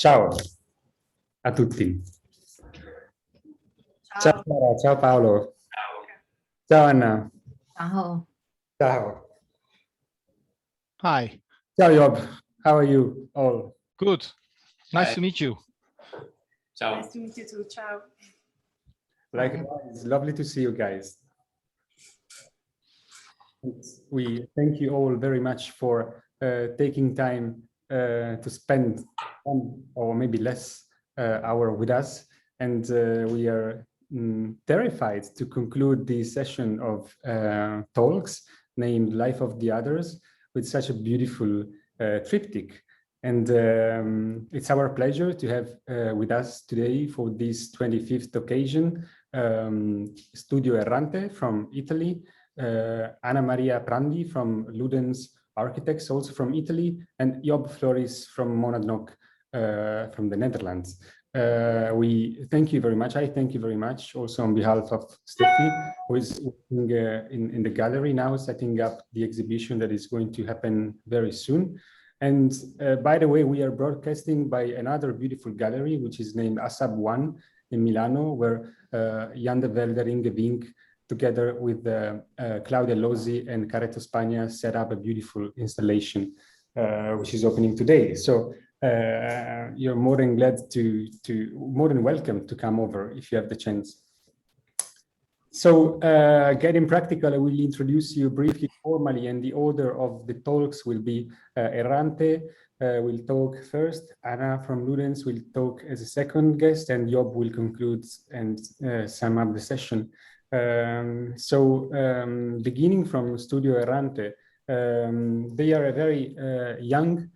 Ciao a tutti. Ciao. Ciao Sara, ciao Paolo. Ciao. Ciao Anna. Ciao. Ciao. Hi. Ciao Job. How are you all? Good. Nice to meet you. Ciao. Nice to meet you too. Ciao. Likewise, lovely to see you guys. We thank you all very much for taking time to spend one or maybe less hour with us. And we are terrified to conclude this session of talks named Life of the Others with such a beautiful triptych. And it's our pleasure to have with us today for this 25th occasion, Studio Errante from Italy, Anna Maria Prandi from Ludens Architects, also from Italy, and Job Floris from MONADNOCK from the Netherlands. We thank you very much. I thank you very much also on behalf of Steffi, who is working in the gallery now, setting up the exhibition that is going to happen very soon. And by the way, we are broadcasting by another beautiful gallery, which is named ASAB 1 in Milano, where Jan de Velde Ringevink, together with Claudia Lozzi and Careto Spagna, set up a beautiful installation, which is opening today. So you're more than more than welcome to come over if you have the chance. So getting practical, I will introduce you briefly, formally, and the order of the talks will be Errante will talk first, Anna from Ludens will talk as a second guest, and Job will conclude and sum up the session. Beginning from Studio Errante, they are a very young,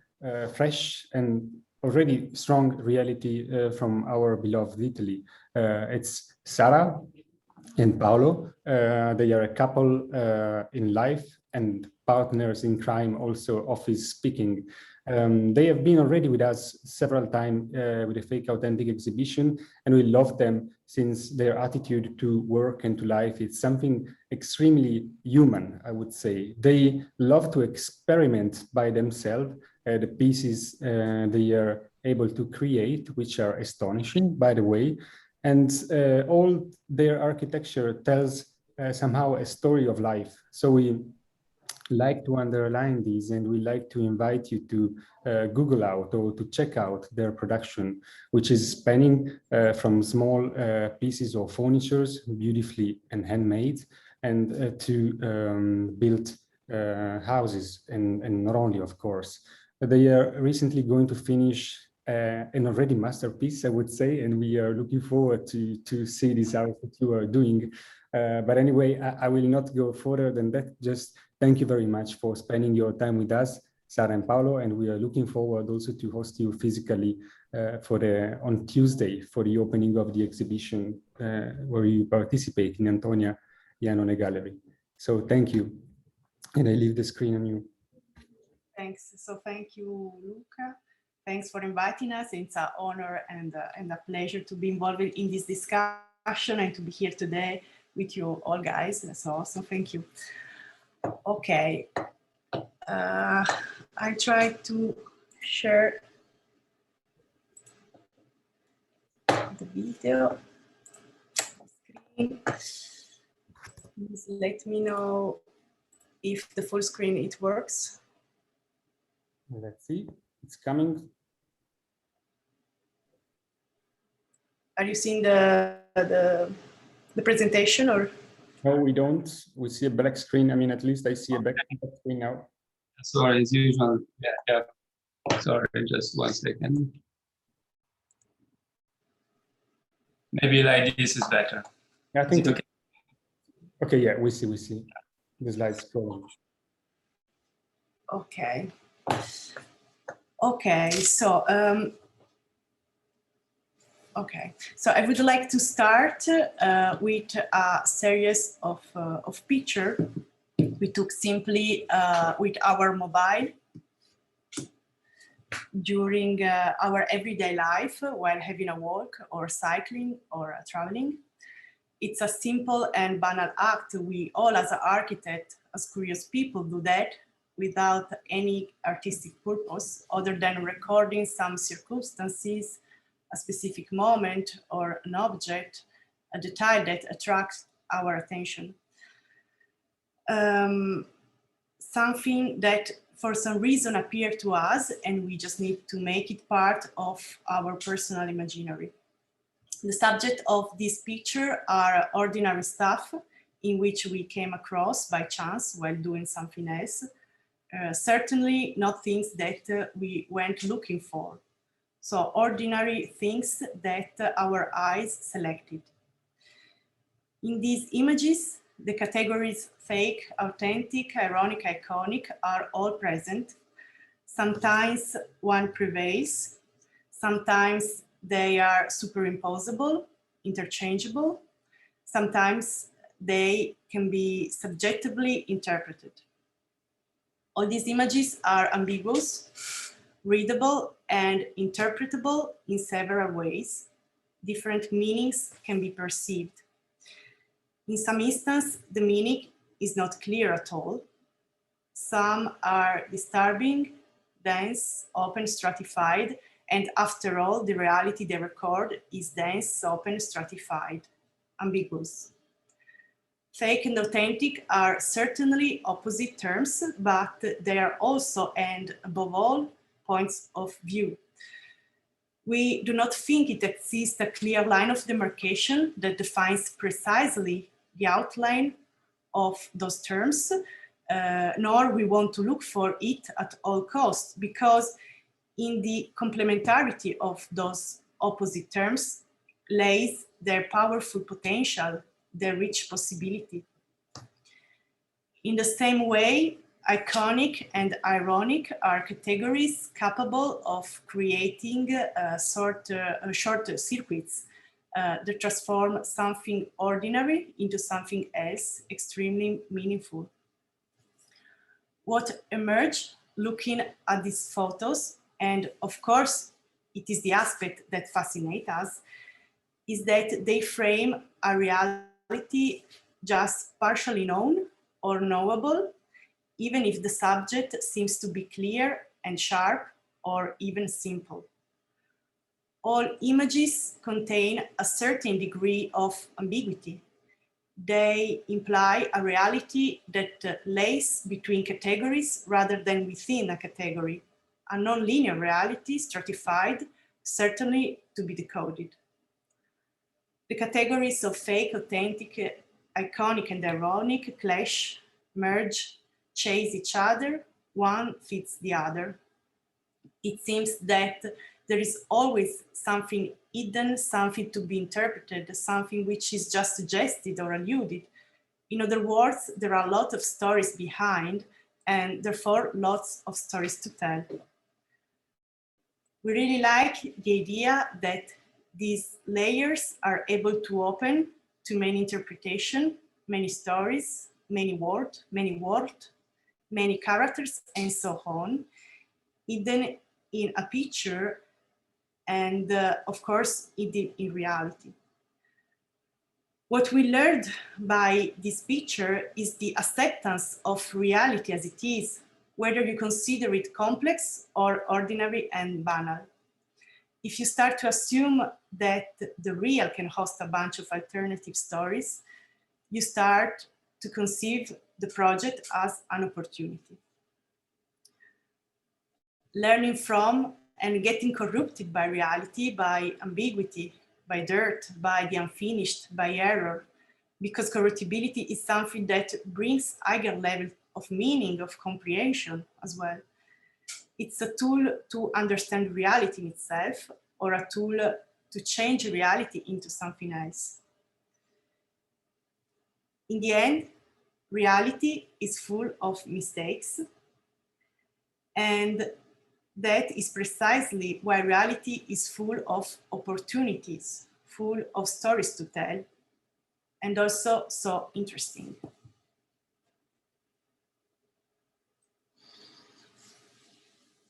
fresh, and already strong reality from our beloved Italy. It's Sara and Paolo. They are a couple in life and partners in crime, also office speaking. They have been already with us several times with the FakeAuthentic exhibition, and we love them since their attitude to work and to life is something extremely human, I would say. They love to experiment by themselves the pieces they are able to create, which are astonishing, by the way. And all their architecture tells somehow a story of life. So we like to underline these, and we like to invite you to Google out or to check out their production, which is spanning from small pieces of furniture, beautifully and handmade, and to build houses, and not only, of course. They are recently going to finish an already masterpiece, I would say, and we are looking forward to see this out that you are doing. But anyway, I will not go further than that. Just thank you very much for spending your time with us, Sara and Paolo, and we are looking forward also to host you physically on Tuesday for the opening of the exhibition where you participate in Antonia Iannone Gallery. So thank you, and I leave the screen on you. Thanks. So thank you, Luca. Thanks for inviting us. It's an honor and a pleasure to be involved in this discussion and to be here today with you all, guys. That's awesome. Thank you. Okay. I try to share the video screen. Please let me know if the full screen it works. Let's see. It's coming. Are you seeing the presentation or? No, we don't. We see a black screen. I mean, at least I see a black screen now. Sorry, as usual. Yeah. Sorry, just 1 second. Maybe like this is better. I think. Okay. Okay. Yeah, we see the slides scrolling. Okay. Okay. So. Okay, so I would like to start with a series of pictures we took simply with our mobile during our everyday life while having a walk or cycling or traveling. It's a simple and banal act. We all, as an architect, as curious people, do that without any artistic purpose other than recording some circumstances, a specific moment or an object, a detail that attracts our attention. Something that for some reason appeared to us and we just need to make it part of our personal imaginary. The subject of this picture are ordinary stuff in which we came across by chance while doing something else. Certainly not things that we went looking for. So ordinary things that our eyes selected. In these images, the categories fake, authentic, ironic, iconic are all present. Sometimes one prevails. Sometimes they are superimposable, interchangeable. Sometimes they can be subjectively interpreted. All these images are ambiguous, readable, and interpretable in several ways. Different meanings can be perceived. In some instances, the meaning is not clear at all. Some are disturbing, dense, open, stratified, and after all, the reality they record is dense, open, stratified, ambiguous. Fake and authentic are certainly opposite terms, but they are also, and above all, points of view. We do not think it exists a clear line of demarcation that defines precisely the outline of those terms, nor we want to look for it at all costs, because in the complementarity of those opposite terms lays their powerful potential, their rich possibility. In the same way, iconic and ironic are categories capable of creating short circuits that transform something ordinary into something else extremely meaningful. What emerged looking at these photos, and of course, it is the aspect that fascinates us, is that they frame a reality just partially known or knowable, even if the subject seems to be clear and sharp or even simple. All images contain a certain degree of ambiguity. They imply a reality that lays between categories rather than within a category, a non-linear reality stratified, certainly to be decoded. The categories of fake, authentic, iconic, and ironic clash, merge, chase each other, one fits the other. It seems that there is always something hidden, something to be interpreted, something which is just suggested or alluded. In other words, there are a lot of stories behind, and therefore lots of stories to tell. We really like the idea that these layers are able to open to many interpretations, many stories, many words, many characters, and so on, hidden in a picture and of course, in reality. What we learned by this picture is the acceptance of reality as it is, whether you consider it complex or ordinary and banal. If you start to assume that the real can host a bunch of alternative stories, you start to conceive the project as an opportunity. Learning from and getting corrupted by reality, by ambiguity, by dirt, by the unfinished, by error, because corruptibility is something that brings higher level of meaning, of comprehension as well. It's a tool to understand reality itself, or a tool to change reality into something else. In the end, reality is full of mistakes, and that is precisely why reality is full of opportunities, full of stories to tell, and also so interesting.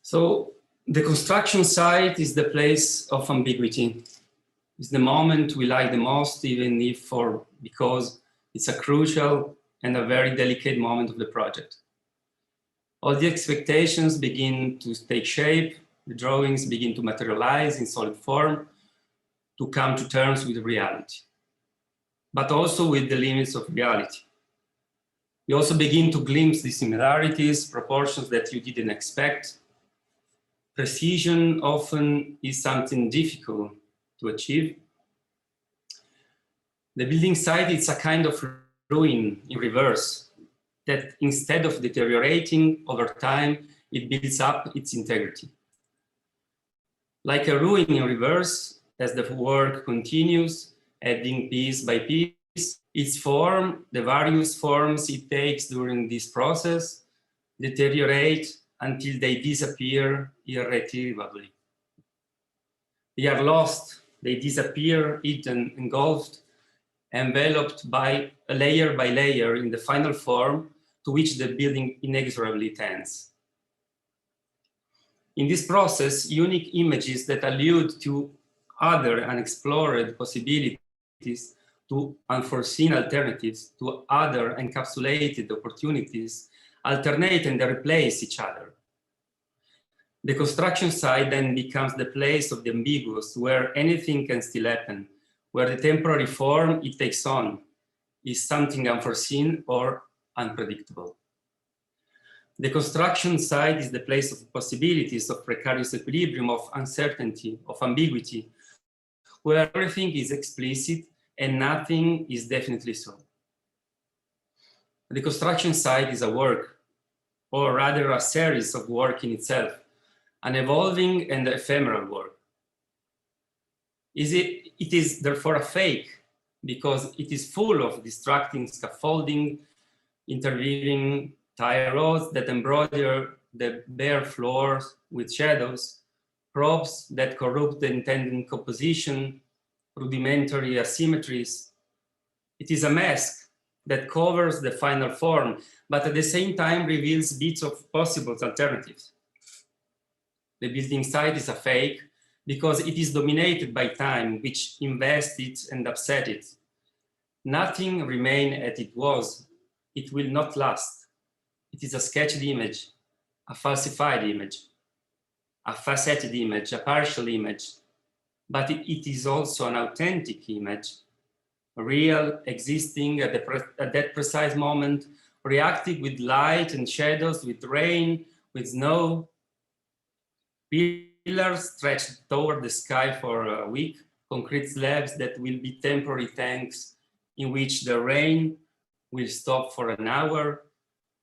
So the construction site is the place of ambiguity. It's the moment we like the most, even if because it's a crucial and a very delicate moment of the project. All the expectations begin to take shape, the drawings begin to materialize in solid form, to come to terms with reality, but also with the limits of reality. You also begin to glimpse the similarities, proportions that you didn't expect. Precision often is something difficult to achieve. The building site is a kind of ruin in reverse, that instead of deteriorating over time, it builds up its integrity. Like a ruin in reverse, as the work continues, adding piece by piece, its form, the various forms it takes during this process, deteriorate until they disappear irretrievably. They are lost, they disappear, eaten, engulfed, enveloped by layer in the final form to which the building inexorably tends. In this process, unique images that allude to other unexplored possibilities, to unforeseen alternatives, to other encapsulated opportunities, alternate and replace each other. The construction site then becomes the place of the ambiguous, where anything can still happen, where the temporary form it takes on is something unforeseen or unpredictable. The construction site is the place of possibilities, of precarious equilibrium, of uncertainty, of ambiguity, where everything is explicit and nothing is definitely so. The construction site is a work, or rather a series of work in itself, an evolving and ephemeral work. It is therefore a fake, because it is full of distracting scaffolding, interweaving tie rods that embroider the bare floors with shadows, props that corrupt the intended composition, rudimentary asymmetries. It is a mask that covers the final form, but at the same time reveals bits of possible alternatives. The building site is a fake because it is dominated by time, which invests it and upset it. Nothing remains as it was. It will not last. It is a sketched image, a falsified image, a faceted image, a partial image, but it is also an authentic image, real, existing at that precise moment, reacting with light and shadows, with rain, with snow. Pillars stretched toward the sky for a week, concrete slabs that will be temporary tanks in which the rain will stop for an hour,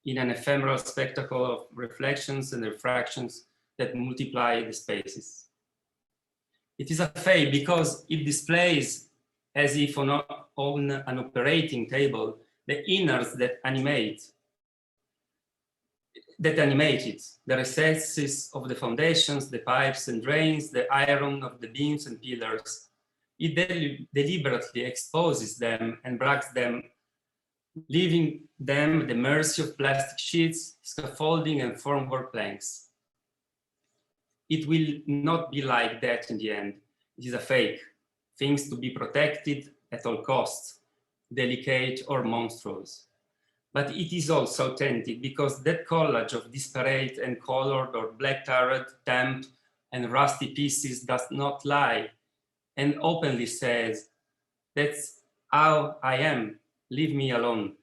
in an ephemeral spectacle of reflections and refractions that multiply the spaces. It is a fake because it displays, as if on an operating table, the innards that animate it, the recesses of the foundations, the pipes and drains, the iron of the beams and pillars. It deliberately exposes them and breaks them, leaving them at the mercy of plastic sheets, scaffolding, and formwork planks. It will not be like that in the end. It is a fake, things to be protected at all costs, delicate or monstrous. But it is also authentic because that collage of disparate and colored or black-tarred, damp, and rusty pieces does not lie and openly says, "That's how I am, leave me alone."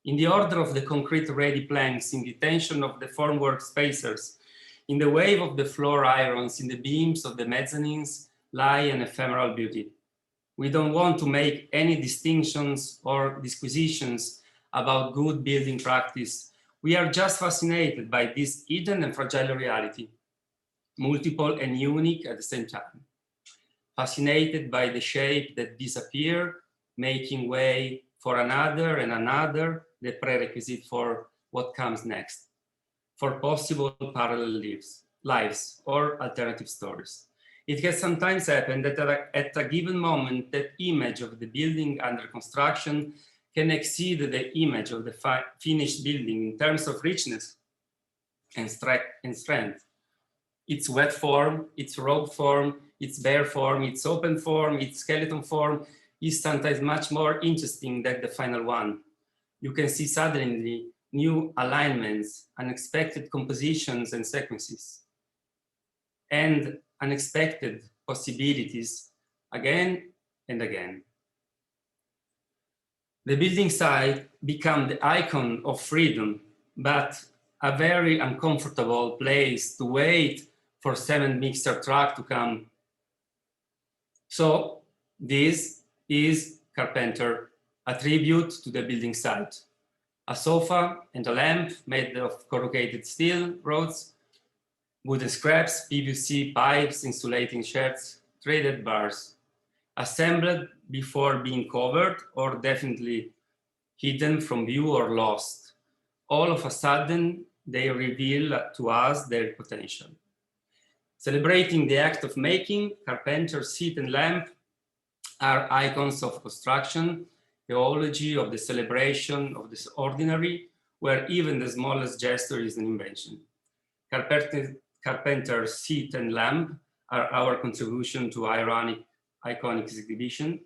In the order of the concrete-ready planks, in the tension of the formwork spacers, in the wave of the floor irons, in the beams of the mezzanines, lie an ephemeral beauty. We don't want to make any distinctions or disquisitions about good building practice. We are just fascinated by this hidden and fragile reality, multiple and unique at the same time. Fascinated by the shape that disappear, making way for another and another, the prerequisite for what comes next, for possible parallel lives or alternative stories. It has sometimes happened that at a given moment, that image of the building under construction can exceed the image of the finished building in terms of richness and strength. Its wet form, its raw form, its bare form, its open form, its skeleton form is sometimes much more interesting than the final one. You can see suddenly new alignments, unexpected compositions and sequences, and unexpected possibilities again and again. The building site became the icon of freedom, but a very uncomfortable place to wait for 7 mixer truck to come. So this is Carpenter, a tribute to the building site. A sofa and a lamp made of corrugated steel rods, wooden scraps, PVC pipes, insulating sheds, threaded bars, assembled before being covered or definitely hidden from view or lost. All of a sudden, they reveal to us their potential. Celebrating the act of making, Carpenter's seat and lamp are icons of construction, theology of the celebration of this ordinary, where even the smallest gesture is an invention. Carpenter's seat and lamp are our contribution to iconic exhibition,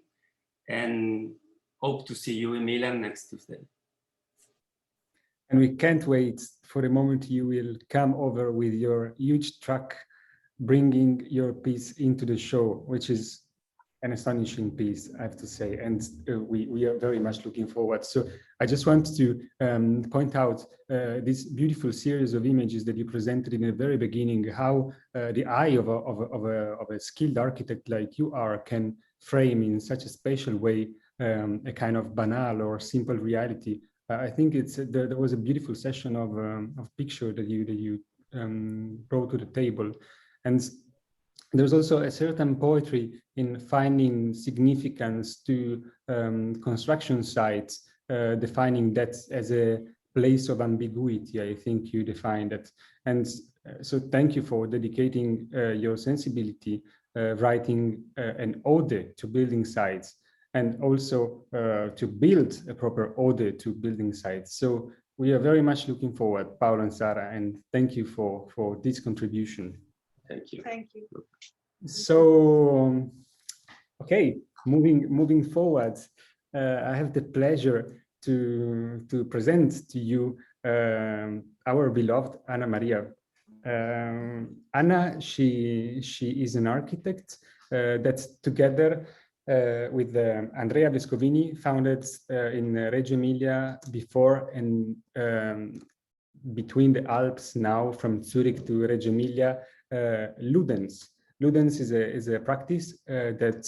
and hope to see you in Milan next Tuesday. And we can't wait for the moment you will come over with your huge truck, bringing your piece into the show, which is an astonishing piece, I have to say, and we are very much looking forward. So I just want to point out this beautiful series of images that you presented in the very beginning, how the eye of a skilled architect like you are can frame in such a special way a kind of banal or simple reality. I think there was a beautiful session of picture that you brought to the table, and there's also a certain poetry in finding significance to construction sites, defining that as a place of ambiguity. I think you defined it, and so thank you for dedicating your sensibility, writing an ode to building sites, and also to build a proper ode to building sites. So we are very much looking forward, Paolo and Sara, and thank you for this contribution. Thank you. Thank you. So, okay, moving forward, I have the pleasure to present to you our beloved Anna Maria. Anna, she is an architect that together with Andrea Vescovini founded in Reggio Emilia before and between the Alps now, from Zurich to Reggio Emilia, Ludens. Ludens is a practice that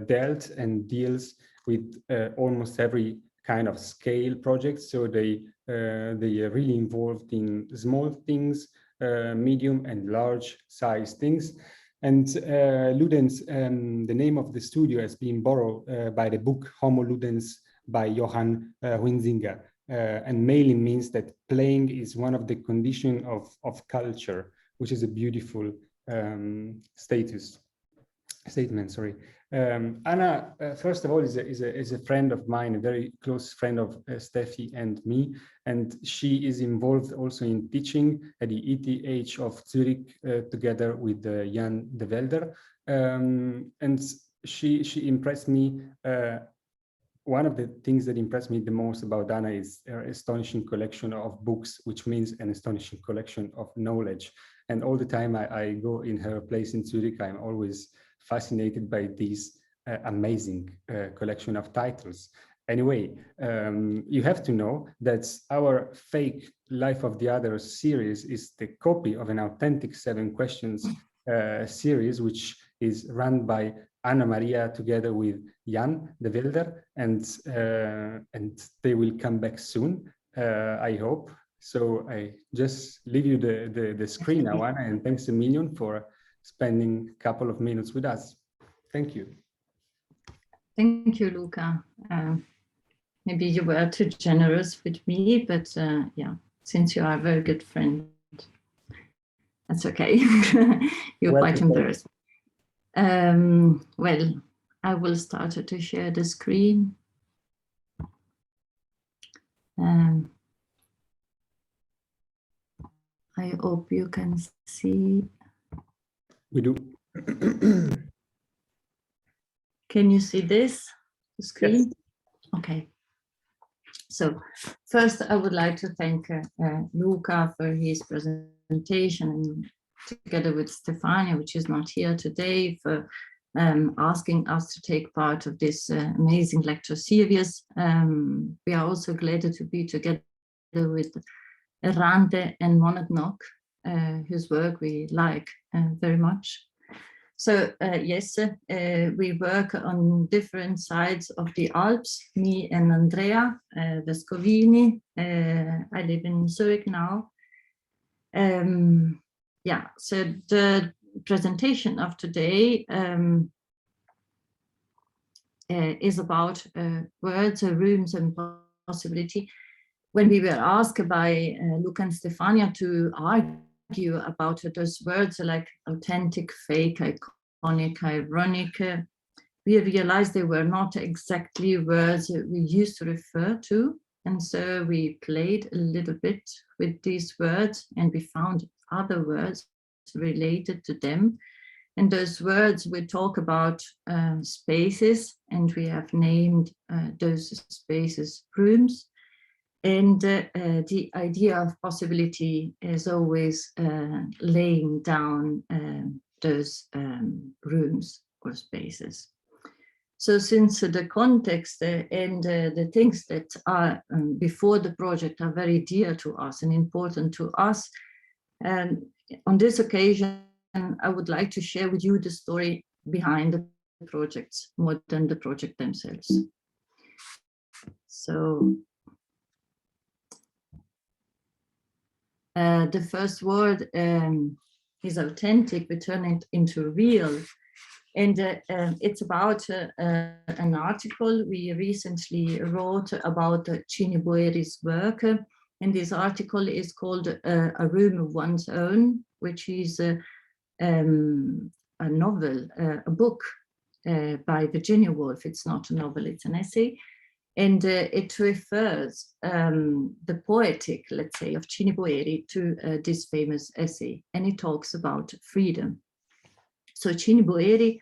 dealt and deals with almost every kind of scale project. So they are really involved in small things, medium and large size things. And Ludens, the name of the studio has been borrowed by the book Homo Ludens by Johann Huizinga. And mainly means that playing is one of the conditions of culture, which is a beautiful statement. Sorry. Anna, first of all, is a friend of mine, a very close friend of Steffi and me, and she is involved also in teaching at the ETH of Zurich together with Jan de Velder, and she impressed me. One of the things that impressed me the most about Anna is her astonishing collection of books, which means an astonishing collection of knowledge. And all the time I go in her place in Zurich, I'm always fascinated by this amazing collection of titles. Anyway, you have to know that our Fake Life of the Others series is the copy of an authentic 7 questions series, which is run by Anna Maria together with Jan de Velder, and they will come back soon, I hope. So I just leave you the screen now, Anna, and thanks a million for spending a couple of minutes with us. Thank you. Thank you, Luca. Maybe you were too generous with me, but yeah, since you are a very good friend, that's okay. You're quite embarrassed. Well, I will start to share the screen. I hope you can see. We do. Can you see this, the screen? Yes. Okay. So first, I would like to thank Luca for his presentation, and together with Stefania, which is not here today, for asking us to take part of this amazing lecture series. We are also glad to be together with Errante and MONADNOCK, whose work we like very much. So yes, we work on different sides of the Alps, me and Andrea Vescovini. I live in Zurich now. Yeah, so the presentation of today is about words, rooms, and possibility. When we were asked by Luca and Stefania to argue about those words like authentic, fake, iconic, ironic, we realized they were not exactly words we used to refer to. And so we played a little bit with these words, and we found other words related to them. And those words, we talk about spaces, and we have named those spaces rooms. And the idea of possibility is always laying down those rooms or spaces. So since the context and the things that are before the project are very dear to us and important to us, and on this occasion, I would like to share with you the story behind the projects more than the project themselves. So the first word is authentic. We turn it into real. And it's about an article we recently wrote about Cini Boeri's work. And this article is called A Room of One's Own, which is a novel, a book by Virginia Woolf. It's not a novel, it's an essay. And it refers the poetic, let's say, of Cini Boeri to this famous essay. And it talks about freedom. So Cini Boeri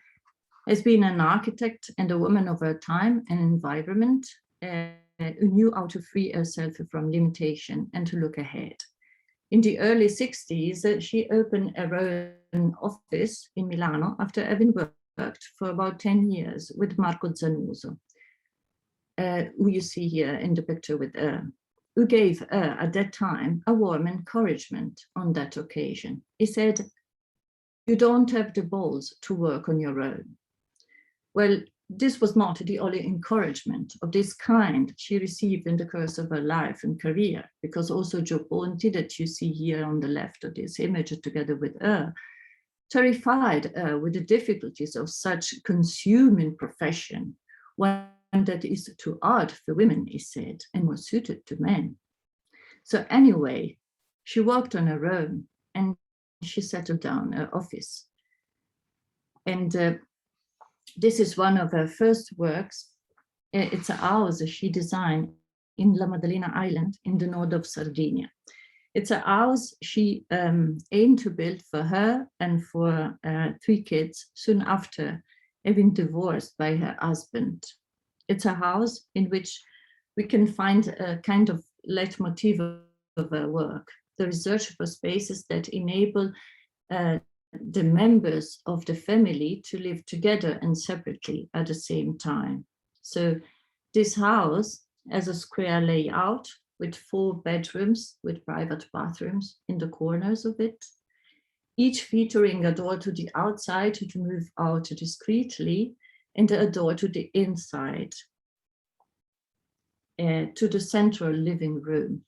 has been an architect and a woman of her time and environment who knew how to free herself from limitation and to look ahead. In the early 60s, she opened her own office in Milano after having worked for about 10 years with Marco Zanuso, who you see here in the picture with her, who gave her at that time a warm encouragement on that occasion. He said, "You don't have the balls to work on your own." Well, this was not the only encouragement of this kind she received in the course of her life and career, because also Joe Ponti, that you see here on the left of this image together with her, terrified her with the difficulties of such consuming profession, one that is too hard for women, he said, and more suited to men. So anyway, she worked on her own and she settled down her office. And this is one of her first works. It's a house she designed in La Maddalena Island in the north of Sardinia. It's a house she aimed to build for her and for 3 kids soon after having divorced by her husband. It's a house in which we can find a kind of leitmotif of her work, the research for spaces that enable the members of the family to live together and separately at the same time. So this house has a square layout with 4 bedrooms with private bathrooms in the corners of it, each featuring a door to the outside to move out discreetly and a door to the inside, to the central living room.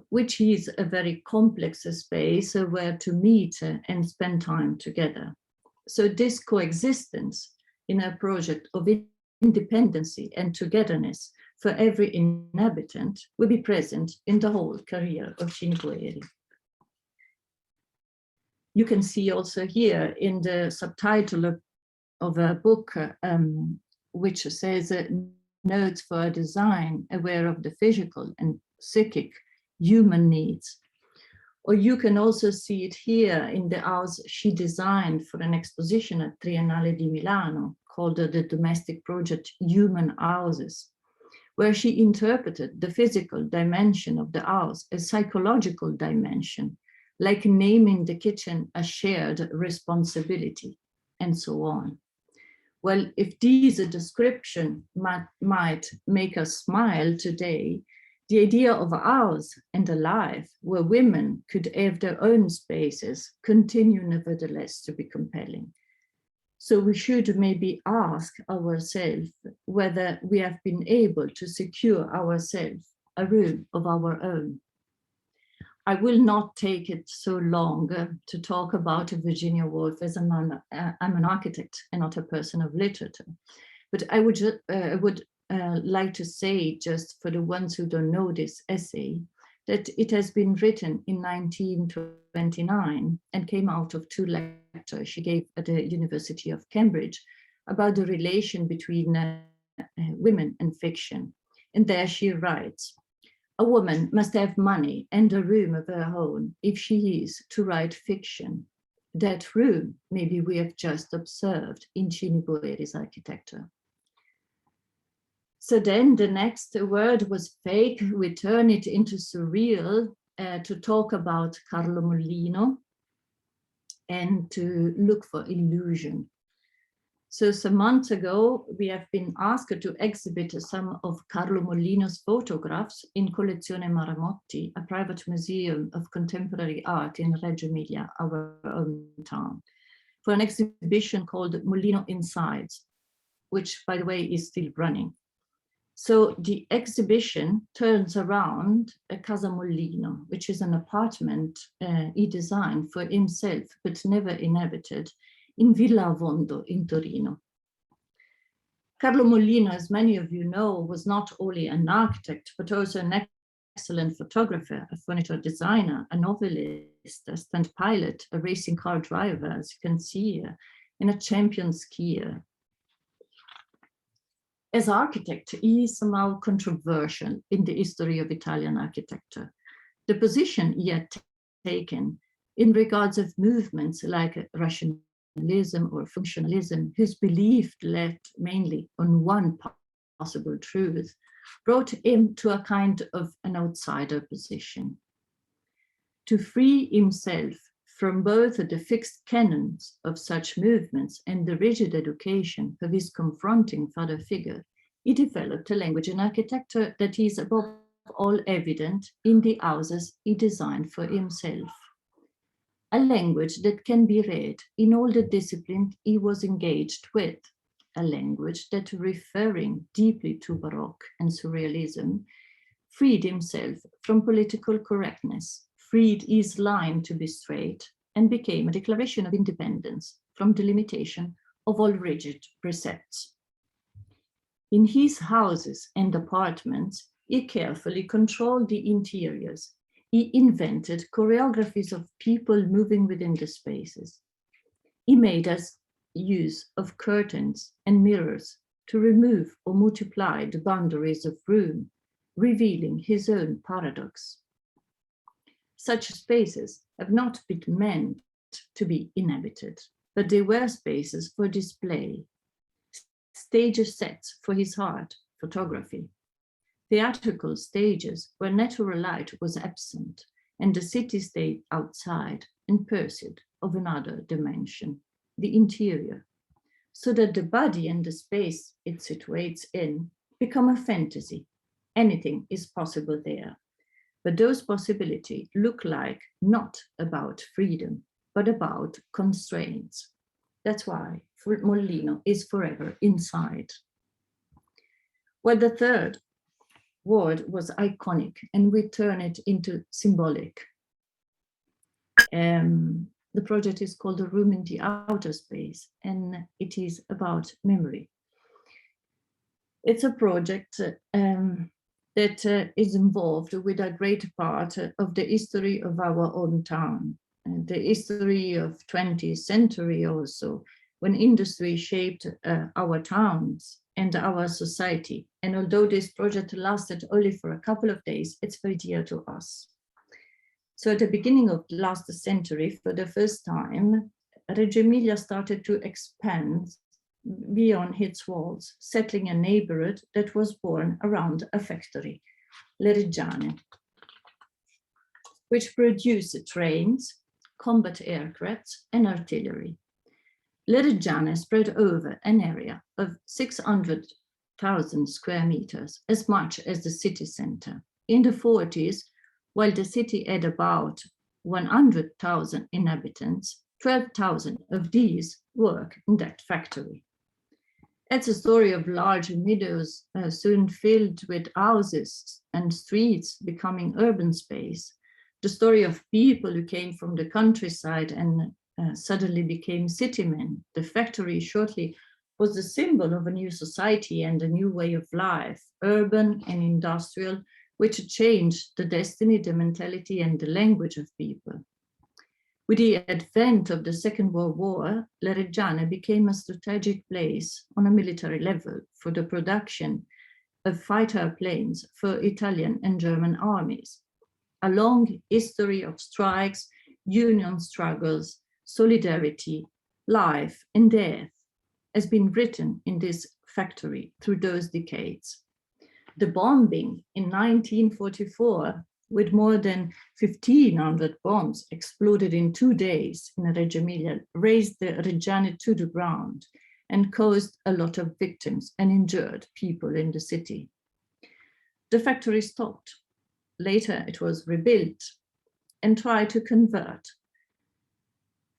Which is a very complex space where to meet and spend time together. So this coexistence in a project of independency and togetherness for every inhabitant will be present in the whole career of Cini Boeri. You can see also here in the subtitle of a book, which says notes for a design aware of the physical and psychic human needs. Or you can also see it here in the house she designed for an exposition at Triennale di Milano called the domestic project Human Houses, where she interpreted the physical dimension of the house as psychological dimension, like naming the kitchen a shared responsibility, and so on. Well, if these descriptions might make us smile today, the idea of a house and a life where women could have their own spaces continue nevertheless to be compelling. So we should maybe ask ourselves whether we have been able to secure ourselves a room of our own. I will not take it so long to talk about Virginia Woolf, as I'm an architect and not a person of literature. But I would like to say, just for the ones who don't know this essay, that it has been written in 1929 and came out of 2 lectures she gave at the University of Cambridge about the relation between women and fiction. And there she writes, "A woman must have money and a room of her own if she is to write fiction. That room, maybe we have just observed in Cini Boeri's architecture." So then the next word was fake. We turn it into surreal to talk about Carlo Mollino and to look for illusion. So some months ago, we have been asked to exhibit some of Carlo Mollino's photographs in Collezione Maramotti, a private museum of contemporary art in Reggio Emilia, our own town, for an exhibition called Mollino Insides, which, by the way, is still running. So the exhibition turns around a Casa Mollino, which is an apartment he designed for himself, but never inhabited, in Villa Avondo in Torino. Carlo Mollino, as many of you know, was not only an architect, but also an excellent photographer, a furniture designer, a novelist, a stunt pilot, a racing car driver, as you can see here, and a champion skier. As architect, he is somehow controversial in the history of Italian architecture. The position he had taken in regards of movements like rationalism or functionalism, whose belief led mainly on one possible truth, brought him to a kind of an outsider position. To free himself from both the fixed canons of such movements and the rigid education of his confronting father figure, he developed a language in architecture that is above all evident in the houses he designed for himself. A language that can be read in all the disciplines he was engaged with, a language that, referring deeply to Baroque and Surrealism, freed himself from political correctness, freed his line to be straight, and became a declaration of independence from the limitation of all rigid precepts. In his houses and apartments, he carefully controlled the interiors. He invented choreographies of people moving within the spaces. He made us use of curtains and mirrors to remove or multiply the boundaries of room, revealing his own paradox. Such spaces have not been meant to be inhabited, but they were spaces for display, stage sets for his art, photography, theatrical stages where natural light was absent and the city stayed outside and pursued of another dimension, the interior, so that the body and the space it situates in become a fantasy. Anything is possible there. But those possibilities look like not about freedom, but about constraints. That's why Mollino is forever inside. Well, the third word was iconic, and we turn it into symbolic. The project is called The Room in the Outer Space, and it is about memory. It's a project that is involved with a great part of the history of our own town, and the history of 20th century also, when industry shaped our towns and our society. And although this project lasted only for a couple of days, it's very dear to us. So at the beginning of last century, for the first time, Reggio Emilia started to expand beyond its walls, settling a neighborhood that was born around a factory, Le Reggiane, which produced trains, combat aircrafts, and artillery. Le Reggiane spread over an area of 600,000 square meters, as much as the city center. In the 40s, while the city had about 100,000 inhabitants, 12,000 of these work in that factory. It's a story of large meadows soon filled with houses and streets becoming urban space. The story of people who came from the countryside and suddenly became city men. The factory shortly was the symbol of a new society and a new way of life, urban and industrial, which changed the destiny, the mentality, and the language of people. With the advent of the Second World War, Le Reggiane became a strategic place on a military level for the production of fighter planes for Italian and German armies. A long history of strikes, union struggles, solidarity, life, and death has been written in this factory through those decades. The bombing in 1944, with more than 1,500 bombs exploded in 2 days in Reggio Emilia, razed the Reggiane to the ground and caused a lot of victims and injured people in the city. The factory stopped. Later, it was rebuilt and tried to convert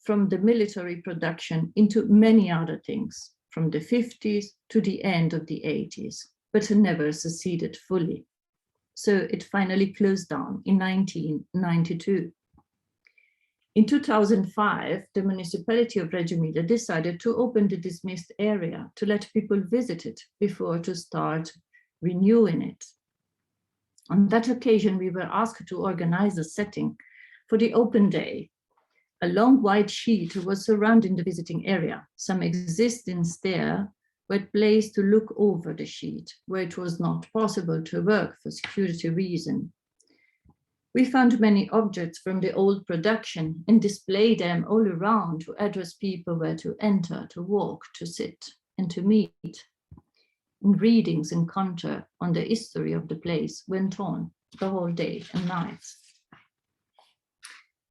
from the military production into many other things, from the 50s to the end of the 80s, but never succeeded fully. So it finally closed down in 1992. In 2005, the municipality of Reggio Emilia decided to open the dismissed area to let people visit it before to start renewing it. On that occasion, we were asked to organize a setting for the open day. A long white sheet was surrounding the visiting area. Some existing stairs were placed to look over the sheet, where it was not possible to work for security reasons. We found many objects from the old production and displayed them all around to address people where to enter, to walk, to sit, and to meet. And readings and conjure on the history of the place went on the whole day and night.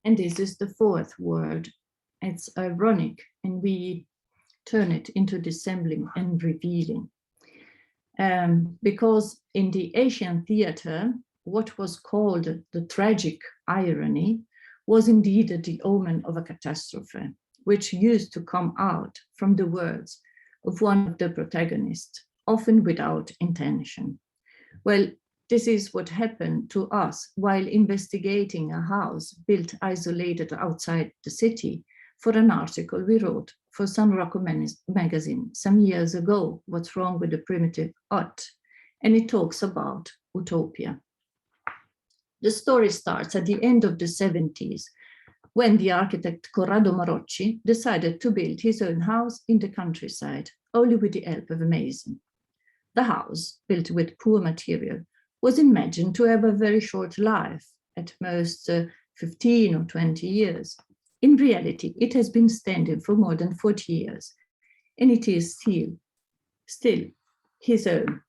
And this is the fourth word. It's ironic, and we turn it into dissembling and revealing. Because in the Asian theater, what was called the tragic irony was indeed the omen of a catastrophe, which used to come out from the words of one of the protagonists, often without intention. Well, this is what happened to us while investigating a house built isolated outside the city for an article we wrote for San Rocco magazine some years ago, What's Wrong with the Primitive Hut, and it talks about utopia. The story starts at the end of the 70s, when the architect Corrado Marocci decided to build his own house in the countryside, only with the help of a mason. The house, built with poor material, was imagined to have a very short life, at most 15 or 20 years. In reality, it has been standing for more than 40 years, and it is still his own.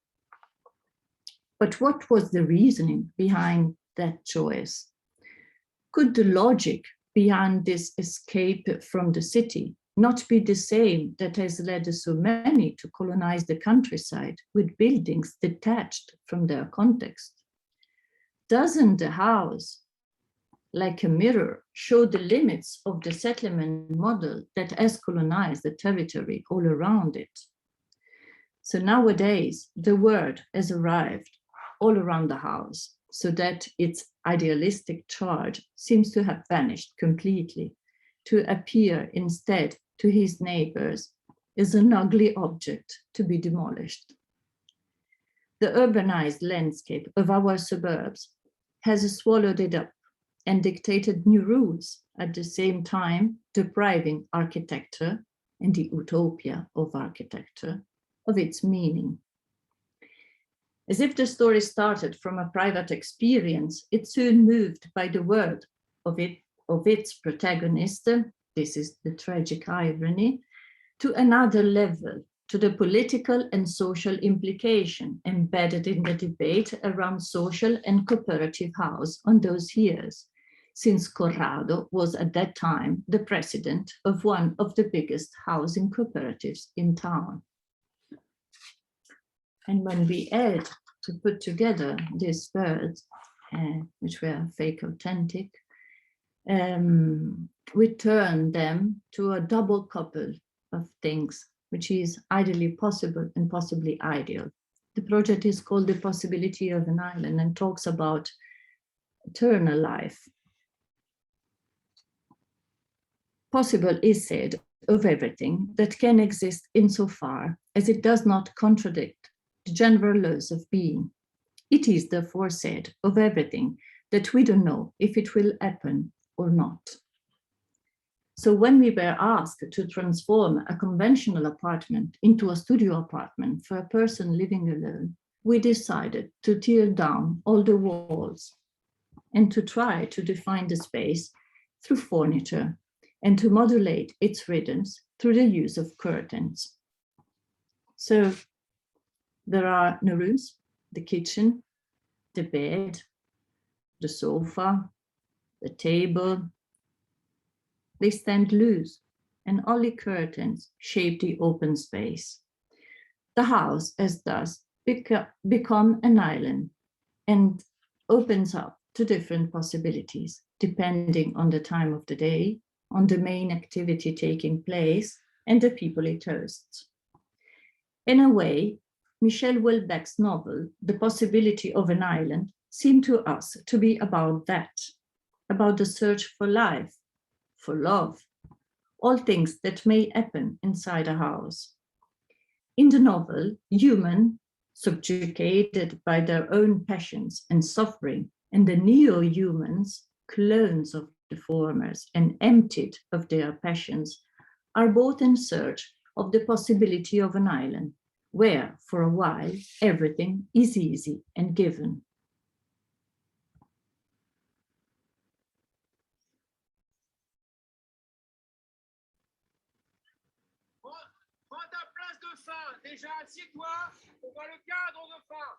But what was the reasoning behind that choice? Could the logic behind this escape from the city not be the same that has led so many to colonize the countryside with buildings detached from their context? Doesn't the house, like a mirror, show the limits of the settlement model that has colonized the territory all around it? So nowadays, the word has arrived all around the house, so that its idealistic charge seems to have vanished completely, to appear instead to his neighbors as an ugly object to be demolished. The urbanized landscape of our suburbs has swallowed it up and dictated new rules, at the same time depriving architecture and the utopia of architecture of its meaning. As if the story started from a private experience, it soon moved by the word of its protagonist, this is the tragic irony, to another level, to the political and social implication embedded in the debate around social and cooperative house on those years, since Corrado was at that time the president of one of the biggest housing cooperatives in town. And when we had to put together these words, which were FakeAuthentic, we turned them to a double couple of things, which is ideally possible and possibly ideal. The project is called The Possibility of an Island and talks about eternal life. Possible is said of everything that can exist insofar as it does not contradict the general laws of being. It is therefore said of everything that we don't know if it will happen or not. So when we were asked to transform a conventional apartment into a studio apartment for a person living alone, we decided to tear down all the walls and to try to define the space through furniture and to modulate its rhythms through the use of curtains. So there are no rooms, the kitchen, the bed, the sofa, the table. They stand loose and only curtains shape the open space. The house has thus become an island and opens up to different possibilities, depending on the time of the day, on the main activity taking place, and the people it hosts. In a way, Michel Houellebecq's novel, The Possibility of an Island, seemed to us to be about that, about the search for life, for love, all things that may happen inside a house. In the novel, human, subjugated by their own passions and suffering, and the neo-humans, clones of the formers and emptied of their passions, are both in search of the possibility of an island, where, for a while, everything is easy and given. Prends ta place de fin. Déjà, assieds-toi. On voit le cadre de fin.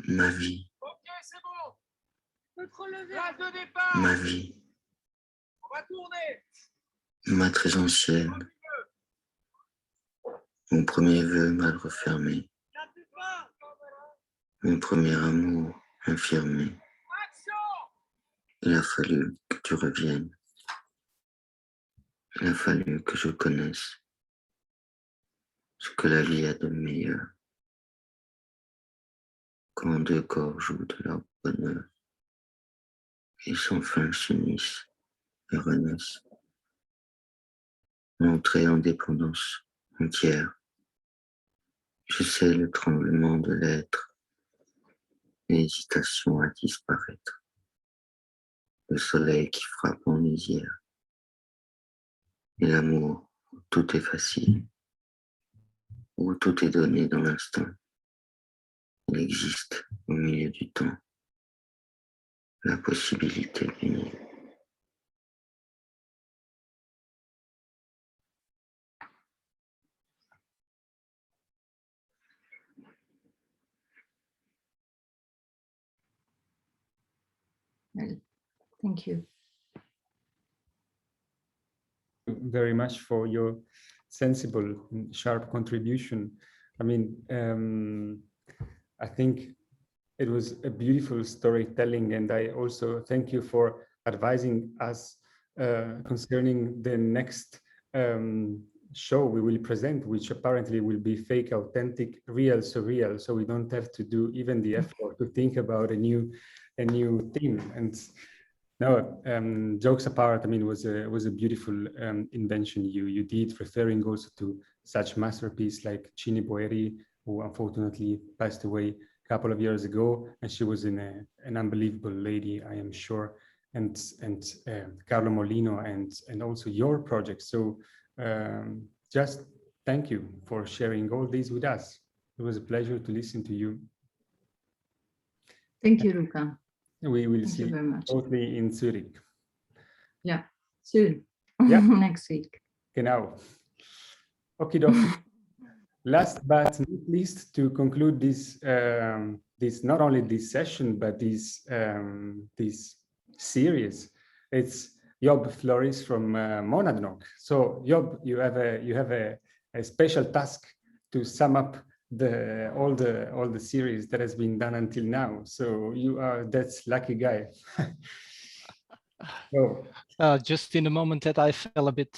Ma vie. Ok, c'est bon. Tu peux te relever. Place de départ. Ma vie. On va tourner. Ma très ancienne. Mon premier vœu mal refermé. Mon premier amour infirmé. Il a fallu que tu reviennes. Il a fallu que je connaisse ce que la vie a de meilleur. Quand deux corps jouent de leur bonheur et sans fin s'unissent et renaissent. Montrée en dépendance entière. Je sais le tremblement de l'être, l'hésitation à disparaître, le soleil qui frappe en lisière, et l'amour où tout est facile, où tout est donné dans l'instant. Il existe au milieu du temps la possibilité d'unir. Well, thank you. Very much for your sensible and sharp contribution. I mean, I think it was a beautiful storytelling, and I also thank you for advising us concerning the next show we will present, which apparently will be FakeAuthentic, Real Surreal, so we don't have to do even the effort to think about a new theme. And no, jokes apart, I mean, it was a beautiful invention you did, referring also to such masterpiece like Cini Boeri, who unfortunately passed away a couple of years ago, and she was an unbelievable lady, I am sure, and Carlo Molino, and also your project. So just thank you for sharing all these with us. It was a pleasure to listen to you. Thank you, Luca. We will Thank see you very much. shortly in Zurich. Yeah, soon. Yeah. next week. Genau. Okay, dokie. Last but not least, to conclude this, this not only this session but this series, it's Job Floris from MONADNOCK. So Job, you have a special task to sum up all the series that has been done until now. So you are that's lucky guy. So. Just in the moment that I fell a bit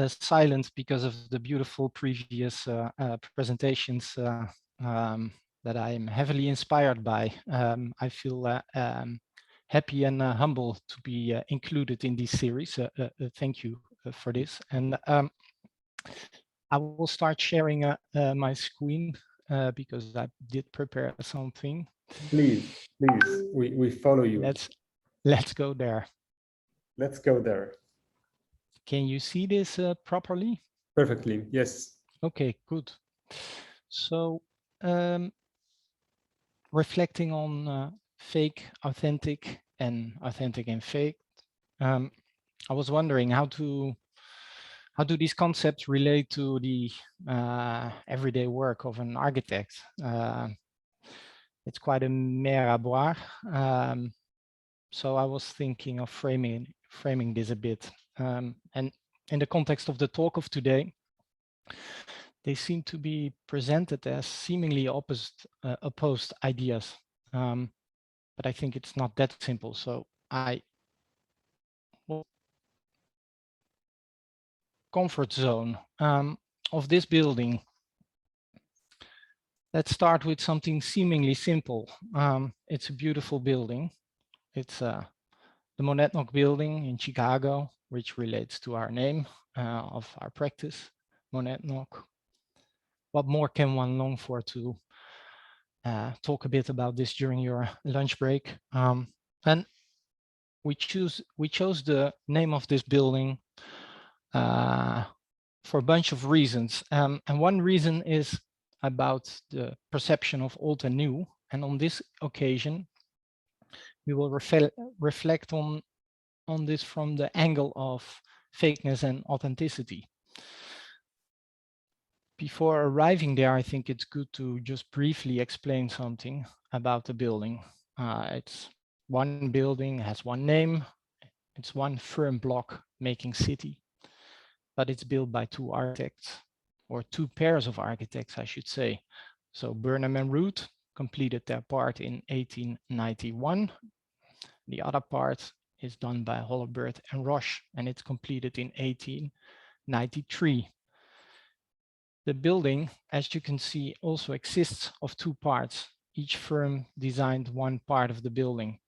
silent because of the beautiful previous presentations that I am heavily inspired by, I feel happy and humble to be included in this series. Thank you for this. And I will start sharing my screen because I did prepare something. Please, we follow you. Let's go there. Let's go there. Can you see this properly? Perfectly, yes. Okay, good. So reflecting on fake, authentic, and authentic and fake, I was wondering how do these concepts relate to the everyday work of an architect? It's quite a mer à boire. So I was thinking of framing this a bit. And in the context of the talk of today, they seem to be presented as seemingly opposed ideas. But I think it's not that simple. So comfort zone of this building. Let's start with something seemingly simple. It's a beautiful building. It's the Monadnock building in Chicago, which relates to our name of our practice, Monadnock. What more can one long for to talk a bit about this during your lunch break? And we chose the name of this building for a bunch of reasons. And one reason is about the perception of old and new. And on this occasion, we will reflect on this from the angle of fakeness and authenticity. Before arriving there, I think it's good to just briefly explain something about the building. It's one building, has one name. It's one firm block making city, but it's built by two architects, or two pairs of architects, I should say. So Burnham and Root completed their part in 1891. The other part is done by Hollebert and Roche, and it's completed in 1893. The building, as you can see, also exists of two parts. Each firm designed one part of the building.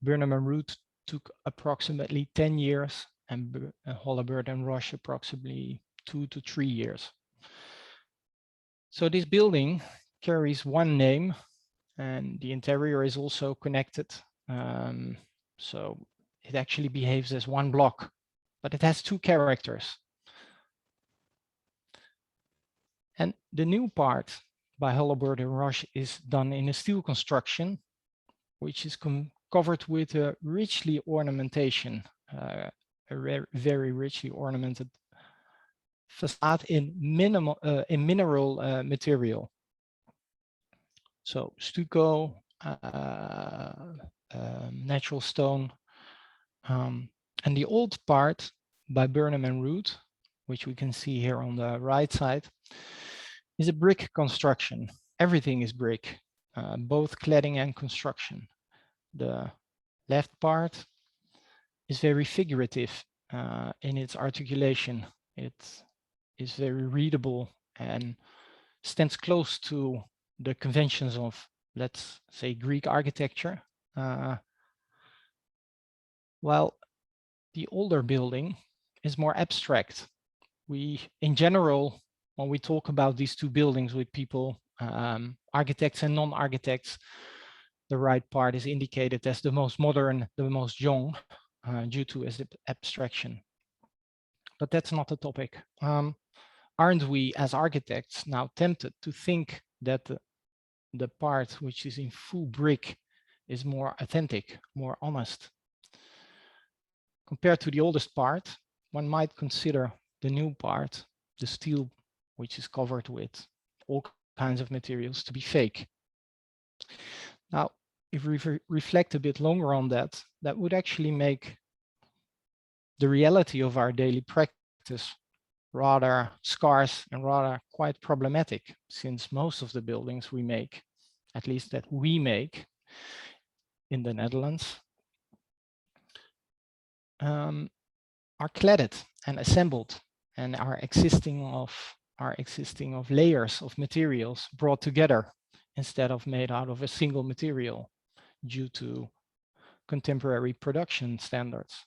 Burnham and Root took approximately 10 years, and Hollebert and Roche approximately 2 to 3 years. So this building carries one name, and the interior is also connected. So it actually behaves as one block, but it has two characters. And the new part by Hollebert and Roche is done in a steel construction, which is covered with a richly ornamentation, a very richly ornamented facade in mineral material. So stucco, natural stone, and the old part by Burnham and Root, which we can see here on the right side, is a brick construction. Everything is brick, both cladding and construction. The left part is very figurative in its articulation. It is very readable and stands close to the conventions of, let's say, Greek architecture. While the older building is more abstract. We, in general, when we talk about these two buildings with people, architects and non-architects, the right part is indicated as the most modern, the most young, due to its abstraction. But that's not the topic. Aren't we as architects now tempted to think that the part which is in full brick is more authentic, more honest? Compared to the oldest part, one might consider the new part, the steel, which is covered with all kinds of materials, to be fake. Now, if we reflect a bit longer on that, that would actually make the reality of our daily practice rather scarce and rather quite problematic, since most of the buildings we make, at least that we make in the Netherlands, are cladded and assembled and are existing of layers of materials brought together instead of made out of a single material due to contemporary production standards.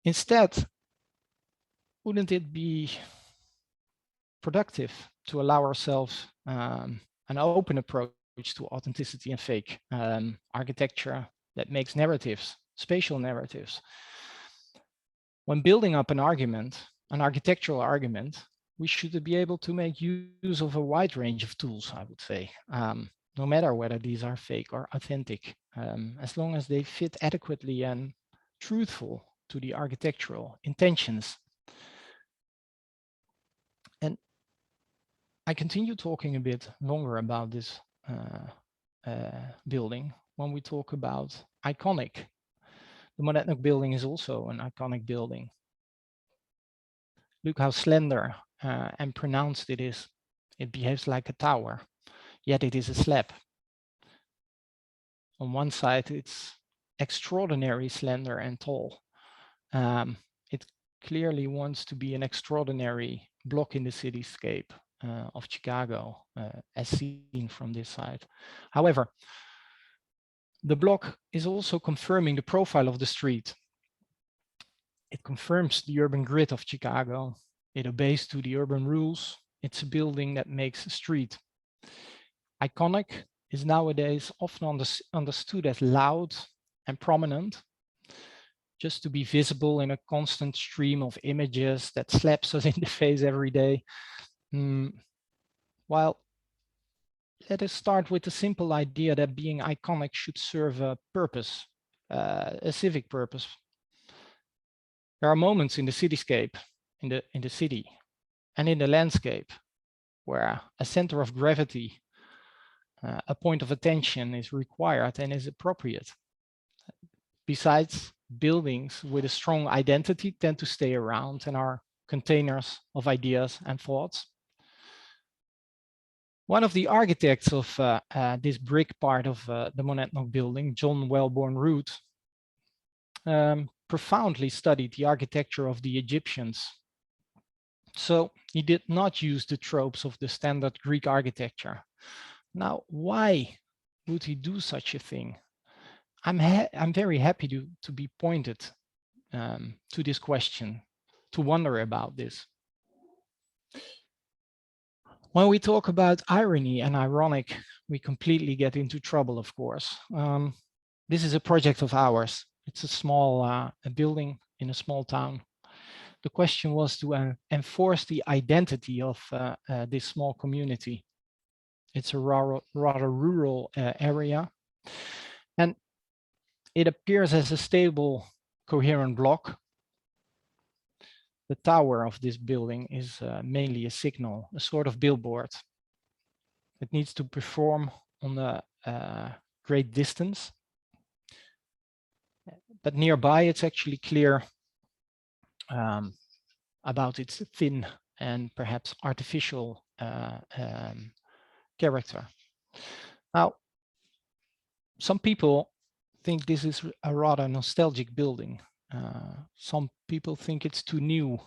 Instead, wouldn't it be productive to allow ourselves an open approach to authenticity and fake architecture that makes narratives, spatial narratives? When building up an argument, an architectural argument, we should be able to make use of a wide range of tools, I would say, no matter whether these are fake or authentic, as long as they fit adequately and truthful to the architectural intentions. And I continue talking a bit longer about this building when we talk about iconic. The MONADNOCK building is also an iconic building. Look how slender and pronounced it is. It behaves like a tower, yet it is a slab. On one side, it's extraordinarily slender and tall. It clearly wants to be an extraordinary block in the cityscape of Chicago, as seen from this side. However, the block is also confirming the profile of the street. It confirms the urban grid of Chicago. It obeys to the urban rules. It's a building that makes a street. Iconic is nowadays often understood as loud and prominent, just to be visible in a constant stream of images that slaps us in the face every day. While let us start with the simple idea that being iconic should serve a purpose, a civic purpose. There are moments in the cityscape, in the city, and in the landscape, where a center of gravity, a point of attention is required and is appropriate. Besides, buildings with a strong identity tend to stay around and are containers of ideas and thoughts. One of the architects of this brick part of the MONADNOCK building, John Wellborn-Root, profoundly studied the architecture of the Egyptians. So he did not use the tropes of the standard Greek architecture. Now, why would he do such a thing? I'm very happy to be pointed to this question, to wonder about this. When we talk about irony and ironic, we completely get into trouble, of course. This is a project of ours. It's a small a building in a small town. The question was to enforce the identity of this small community. It's a rather rural area. And it appears as a stable, coherent block. The tower of this building is mainly a signal, a sort of billboard. It needs to perform on a great distance. But nearby, it's actually clear about its thin and perhaps artificial character. Now, some people think this is a rather nostalgic building. Some people think it's too new.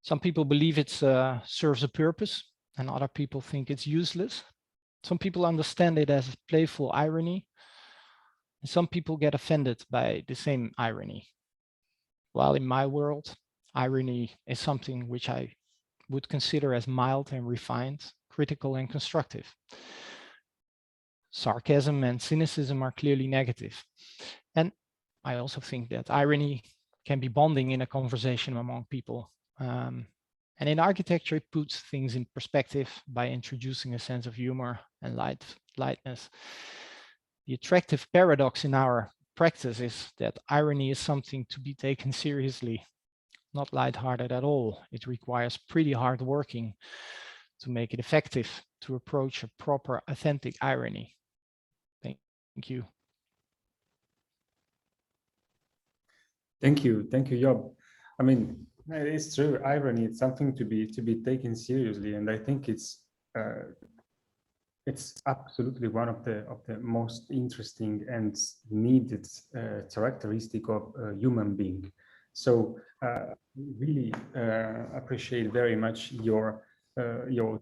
Some people believe it serves a purpose, and other people think it's useless. Some people understand it as playful irony, and some people get offended by the same irony. While in my world, irony is something which I would consider as mild and refined, critical and constructive. Sarcasm and cynicism are clearly negative. And I also think that irony can be bonding in a conversation among people. And in architecture, it puts things in perspective by introducing a sense of humor and lightness. The attractive paradox in our practice is that irony is something to be taken seriously, not lighthearted at all. It requires pretty hard working to make it effective, to approach a proper, authentic irony. Thank you. Thank you, Job. I mean, it's true. Irony is something to be taken seriously, and I think it's absolutely one of the most interesting and needed characteristic of a human being. So really appreciate very much your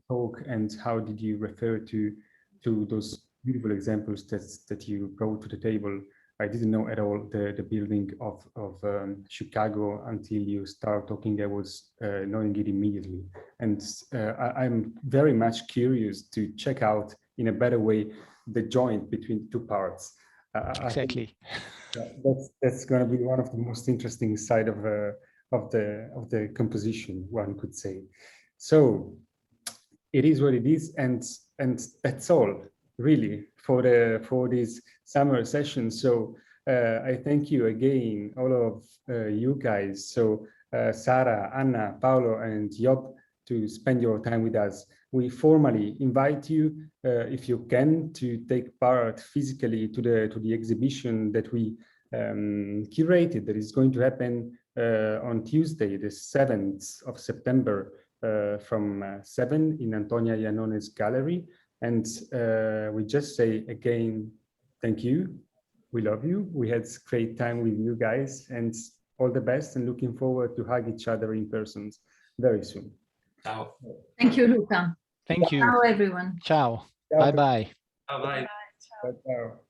talk and how did you refer to those beautiful examples that you brought to the table. I didn't know at all the building of Chicago until you start talking. I was knowing it immediately, and I'm very much curious to check out in a better way the joint between two parts. Exactly. That's going to be one of the most interesting side of the composition, one could say. So it is what it is, and that's all really for this summer session. So I thank you again, all of you guys. So Sara, Anna, Paolo, and Job, to spend your time with us. We formally invite you, if you can, to take part physically to the exhibition that we curated, that is going to happen on Tuesday, the 7th of September, from 7 in Antonia Iannone's gallery. And we just say again, thank you. We love you. We had a great time with you guys, and all the best, and looking forward to hug each other in person very soon. Ciao. Thank you, Luca. Thank you. Ciao, everyone. Ciao. Ciao. Bye-bye. Bye-bye. Ciao.